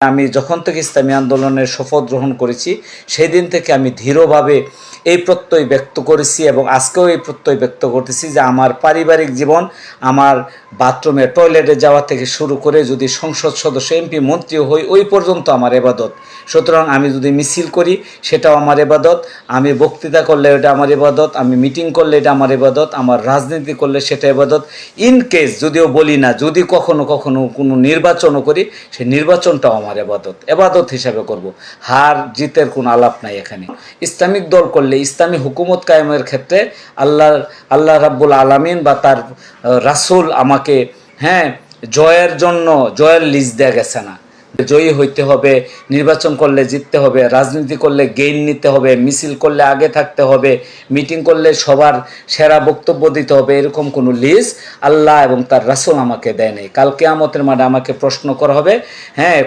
আমি যখন থেকে ইসলামী আন্দোলনের শপথ গ্রহণ করেছি সেই দিন থেকে আমি দৃঢ়ভাবে এই প্রত্যয় ব্যক্ত করেছি এবং আজকেও এই প্রত্যয় ব্যক্ত করতেছি যে আমার পারিবারিক জীবন, আমার বাথরুমে টয়লেটে যাওয়া থেকে শুরু করে যদি সংসদ সদস্য এমপি মন্ত্রী হই ওই পর্যন্ত আমার ইবাদত। সুতরাং আমি যদি মিছিল করি সেটাও আমার ইবাদত, আমি বক্তৃতা করলে এটা আমার ইবাদত, আমি মিটিং করলে এটা আমার ইবাদত, আমার রাজনীতি করলে সেটা ইবাদত। ইন কেস যদিও বলি না, যদি কখনো কখনো কোনো নির্বাচনও করি সেই নির্বাচনটাও আমার এবাদত হিসাবে করব। হার জিতের কোনো আলাপ নাই এখানে। ইসলামিক দল করলে ইসলামী হুকুমত কায়েমের ক্ষেত্রে আল্লাহ রাব্বুল আলামিন বা তার রাসূল আমাকে জয়ের জন্য জয়ের লিস্ট দেয়া গেছে না। জয়ী হইতে হবে, নির্বাচন করলে জিততে হবে, রাজনীতি করলে গেইন নিতে হবে, মিছিল করলে আগে থাকতে হবে, মিটিং করলে সবার সেরা বক্তব্য দিতে হবে, এরকম কোনো লিস্ট আল্লাহ এবং তার রাসূল আমাকে দেয় নাই। কাল কিয়ামতের মাঠে আমাকে প্রশ্ন করা হবে,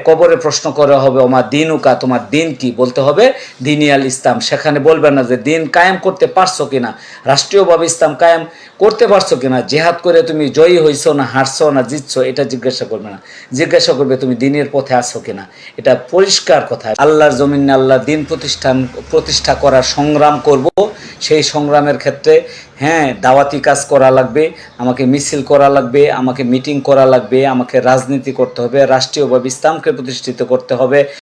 কবরে প্রশ্ন করা হবে, ওমা দিনুকা, তোমার দিন কি? বলতে হবে দিনিয়াল ইসলাম। সেখানে বলবে না যে দিন কায়েম করতে পারছো কিনা, রাষ্ট্রীয়ভাবে ইসলাম কায়েম করতে পারছো কিনা, জেহাদ করে তুমি জয়ী হইছো না হারছো না জিতছো, এটা জিজ্ঞাসা করবে না। জিজ্ঞাসা করবে তুমি দিনের পথে আছো কিনা। এটা পরিষ্কার কথা। আল্লাহর জমিনে আল্লাহ দিন প্রতিষ্ঠা করার সংগ্রাম করব। সেই সংগ্রামের ক্ষেত্রে দাওয়াতি কাজ করা লাগবে, আমাকে মিছিল করা লাগবে, আমাকে মিটিং করা লাগবে, আমাকে রাজনীতি করতে হবে, রাষ্ট্রীয়ভাবে ইসলামকে প্রতিষ্ঠিত করতে হবে।